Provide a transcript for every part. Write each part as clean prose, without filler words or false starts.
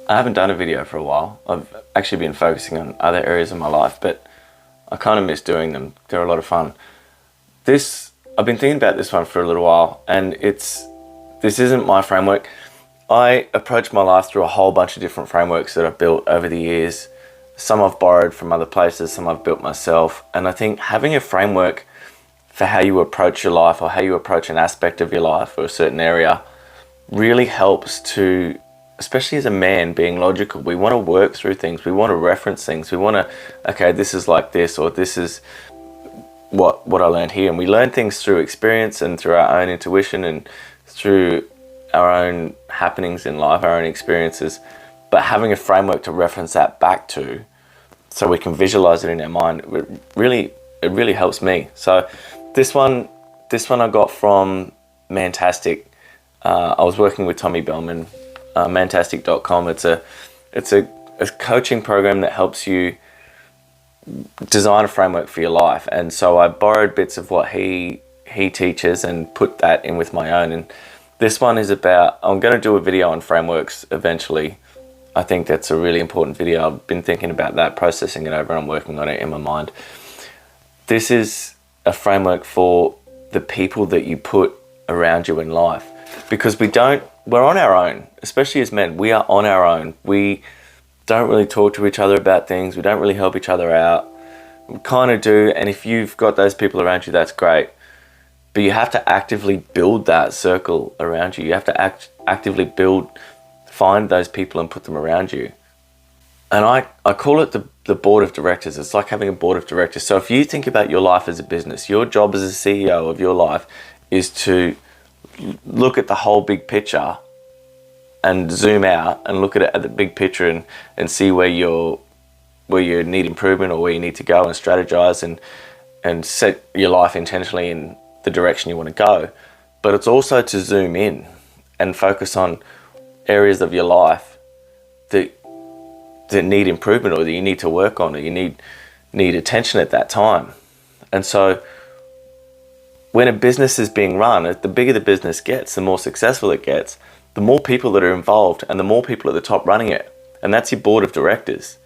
I haven't done a video for a while. I've actually been focusing on other areas of my life, but I kind of miss doing them. They're a lot of fun. I've been thinking about this one for a little while, and this isn't my framework. I approach my life through a whole bunch of different frameworks that I've built over the years. Some I've borrowed from other places, some I've built myself. And I think having a framework for how you approach your life or how you approach an aspect of your life or a certain area really helps to, especially as a man, being logical. We want to work through things. We want to reference things. We want to, okay, this is like this, or this is what I learned here. And we learn things through experience and through our own intuition and through our own happenings in life, our own experiences. But having a framework to reference that back to, so we can visualize it in our mind, it really helps me. So this one I got from Mantastic. I was working with Tommy Bellman, Mantastic.com. It's a coaching program that helps you design a framework for your life. And so I borrowed bits of what he teaches and put that in with my own. And this one is about, I'm going to do a video on frameworks eventually. I think that's a really important video. I've been thinking about that, processing it over, and I'm working on it in my mind. This is a framework for the people that you put around you in life, because we're on our own, especially as men. We are on our own. We don't really talk to each other about things. We don't really help each other out. We kind of do, and if you've got those people around you, that's great. But you have to actively build that circle around you. You have to actively find those people and put them around you. And I call it the board of directors. It's like having a board of directors. So if you think about your life as a business, your job as a CEO of your life is to look at the whole big picture and zoom out and look at the big picture and see where you need improvement or where you need to go, and strategize and set your life intentionally in the direction you want to go. But it's also to zoom in and focus on areas of your life that need improvement, or that you need to work on, or you need attention at that time. And so when a business is being run, the bigger the business gets, the more successful it gets, the more people that are involved and the more people at the top running it. And that's your board of directors.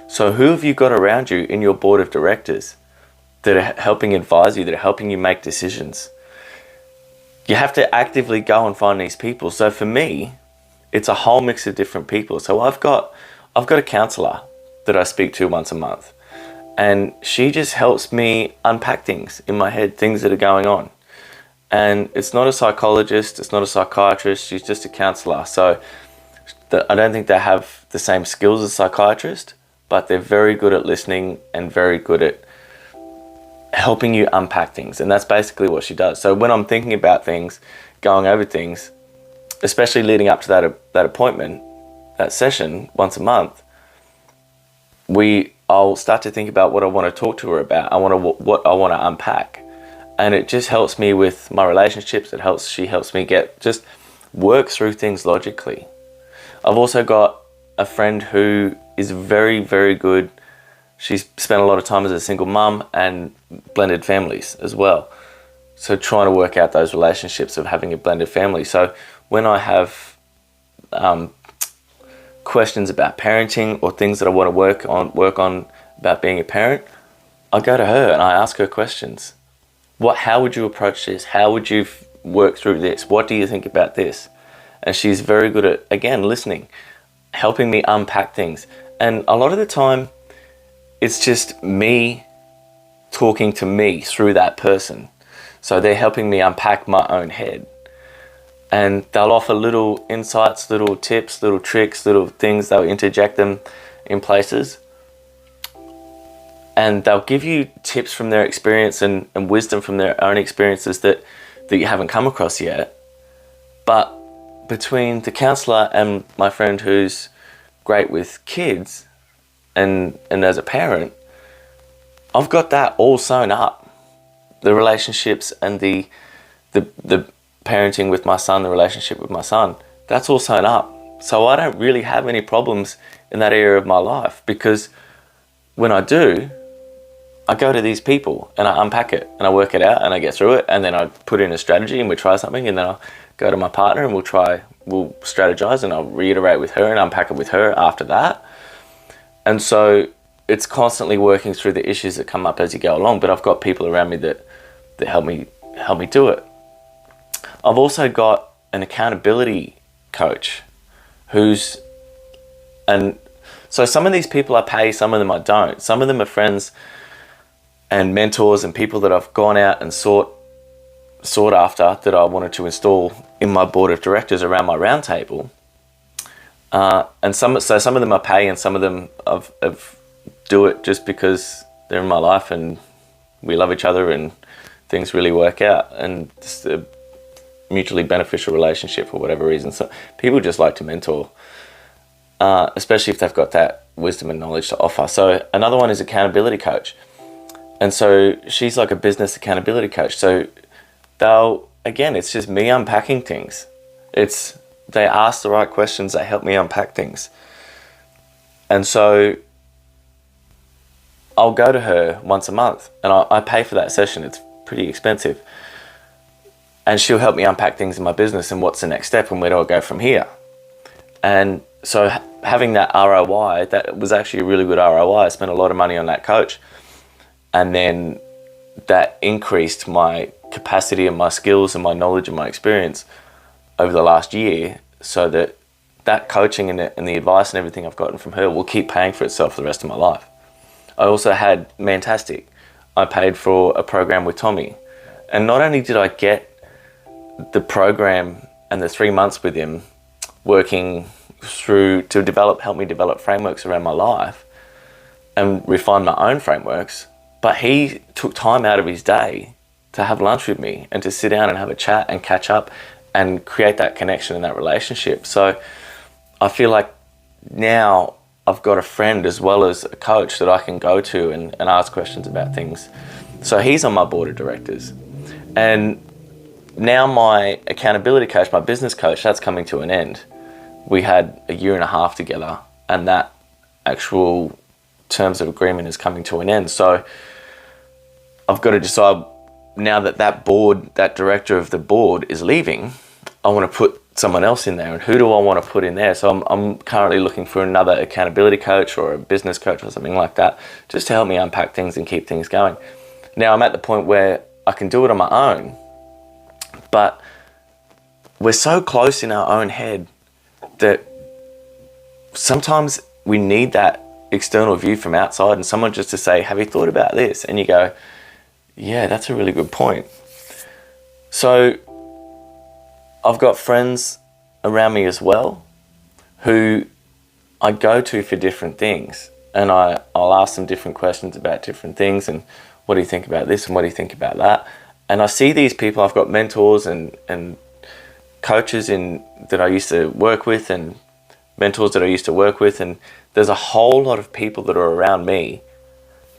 So who have you got around you in your board of directors that are helping advise you, that are helping you make decisions? You have to actively go and find these people. So for me, it's a whole mix of different people. So I've got a counselor that I speak to once a month, and she just helps me unpack things in my head, things that are going on. And it's not a psychologist, it's not a psychiatrist, she's just a counselor. So I don't think they have the same skills as a psychiatrist, but they're very good at listening and very good at helping you unpack things. And that's basically what she does. So when I'm thinking about things, going over things, especially leading up to that appointment, that session once a month, I'll start to think about what I want to talk to her about. What I want to unpack, and it just helps me with my relationships. She helps me just work through things logically. I've also got a friend who is very, very good. She's spent a lot of time as a single mum and blended families as well. So trying to work out those relationships of having a blended family. So when I have questions about parenting or things that I want to work on about being a parent, I go to her and I ask her questions. How would you approach this? How would you work through this? What do you think about this? And she's very good at, again, listening, helping me unpack things. And a lot of the time, it's just me talking to me through that person. So they're helping me unpack my own head. And they'll offer little insights, little tips, little tricks, little things. They'll interject them in places. And they'll give you tips from their experience and wisdom from their own experiences that you haven't come across yet. But between the counsellor and my friend who's great with kids and as a parent, I've got that all sewn up. The relationships and the parenting with my son, the relationship with my son, that's all sewn up. So I don't really have any problems in that area of my life, because when I do, I go to these people and I unpack it and I work it out and I get through it, and then I put in a strategy and we try something, and then I'll go to my partner and we'll try we'll strategize and I'll reiterate with her and unpack it with her after that. And so it's constantly working through the issues that come up as you go along, but I've got people around me that help me do it. I've also got an accountability coach so some of these people I pay, some of them I don't. Some of them are friends and mentors and people that I've gone out and sought after that I wanted to install in my board of directors around my round table. And some of them I pay, and some of them I've do it just because they're in my life and we love each other and things really work out, and just a mutually beneficial relationship for whatever reason. So people just like to mentor, especially if they've got that wisdom and knowledge to offer. So another one is accountability coach. And so she's like a business accountability coach. So it's just me unpacking things. They ask the right questions, they help me unpack things. And so I'll go to her once a month, and I pay for that session. It's pretty expensive. And she'll help me unpack things in my business and what's the next step and where do I go from here. And so having that ROI, that was actually a really good ROI. I spent a lot of money on that coach. And then that increased my capacity and my skills and my knowledge and my experience over the last year, so that coaching and the advice and everything I've gotten from her will keep paying for itself for the rest of my life. I also had Mantastic. I paid for a program with Tommy. And not only did I get the program and the 3 months with him working through to help me develop frameworks around my life and refine my own frameworks, but he took time out of his day to have lunch with me and to sit down and have a chat and catch up and create that connection and that relationship. So I feel like now I've got a friend as well as a coach that I can go to and ask questions about things. So he's on my board of directors. And now my accountability coach, my business coach, that's coming to an end. We had a year and a half together, and that actual terms of agreement is coming to an end. So I've got to decide now that director of the board is leaving, I want to put someone else in there. And who do I want to put in there? So I'm currently looking for another accountability coach or a business coach or something like that, just to help me unpack things and keep things going. Now I'm at the point where I can do it on my own, but we're so close in our own head that sometimes we need that external view from outside and someone just to say, have you thought about this? And you go, yeah, that's a really good point. So I've got friends around me as well who I go to for different things, and I'll ask them different questions about different things, and what do you think about this and what do you think about that? And I see these people, I've got mentors and coaches that I used to work with and mentors that I used to work with, and there's a whole lot of people that are around me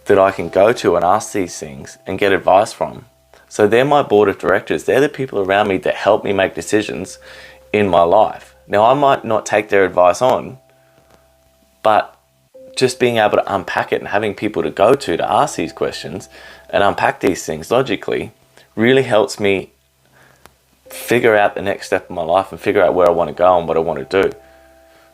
that I can go to and ask these things and get advice from. So they're my board of directors. They're the people around me that help me make decisions in my life. Now, I might not take their advice on, but just being able to unpack it and having people to go to ask these questions and unpack these things logically really helps me figure out the next step in my life and figure out where I want to go and what I want to do.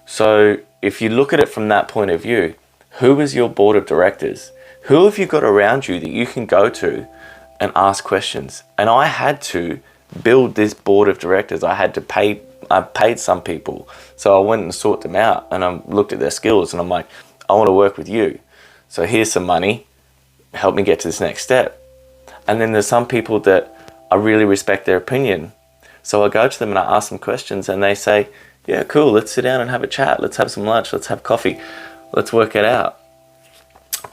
So if you look at it from that point of view, who is your board of directors? Who have you got around you that you can go to and ask questions? And I had to build this board of directors. I paid some people. So I went and sought them out and I looked at their skills and I'm like, I want to work with you. So here's some money, help me get to this next step. And then there's some people that I really respect their opinion. So I go to them and I ask them questions and they say, yeah, cool, let's sit down and have a chat. Let's have some lunch. Let's have coffee. Let's work it out.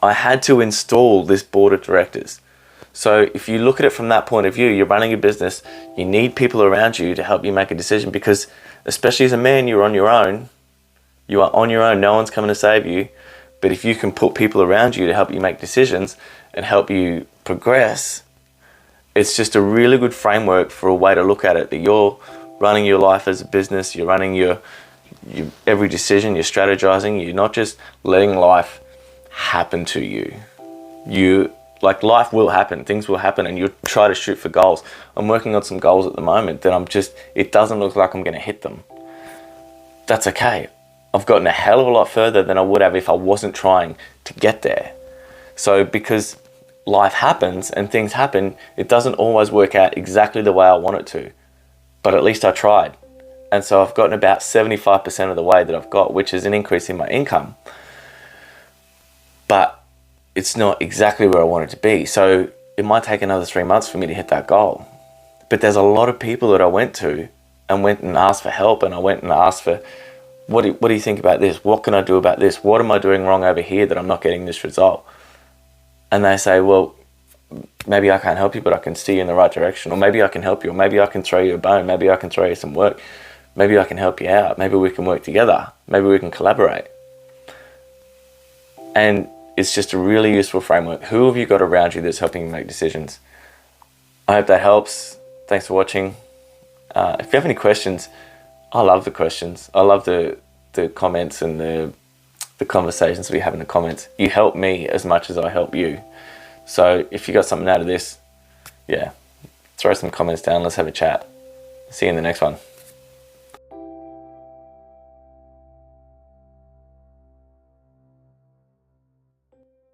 I had to install this board of directors. So if you look at it from that point of view, you're running a business, you need people around you to help you make a decision, because especially as a man, you're on your own. You are on your own. No one's coming to save you. But if you can put people around you to help you make decisions and help you progress, it's just a really good framework for a way to look at it, that you're running your life as a business, you're running your every decision, you're strategizing, you're not just letting life happen to you. Life will happen, things will happen, and you try to shoot for goals. I'm working on some goals at the moment that it doesn't look like I'm going to hit them. that's okay. I've gotten a hell of a lot further than I would have if I wasn't trying to get there. So because life happens and things happen, it doesn't always work out exactly the way I want it to. But at least I tried. And so I've gotten about 75% of the way that I've got, which is an increase in my income. But it's not exactly where I want it to be. So it might take another 3 months for me to hit that goal. But there's a lot of people that I went to and went and asked for help, and I went and asked for, what do you think about this? What can I do about this? What am I doing wrong over here that I'm not getting this result? And they say, well, maybe I can't help you, but I can steer you in the right direction. Or maybe I can help you. Or maybe I can throw you a bone. Maybe I can throw you some work. Maybe I can help you out. Maybe we can work together. Maybe we can collaborate. And it's just a really useful framework. Who have you got around you that's helping you make decisions? I hope that helps. Thanks for watching. If you have any questions, I love the questions. I love the comments and the conversations we have in the comments. You help me as much as I help you. So if you got something out of this, yeah, throw some comments down. Let's have a chat. See you in the next one.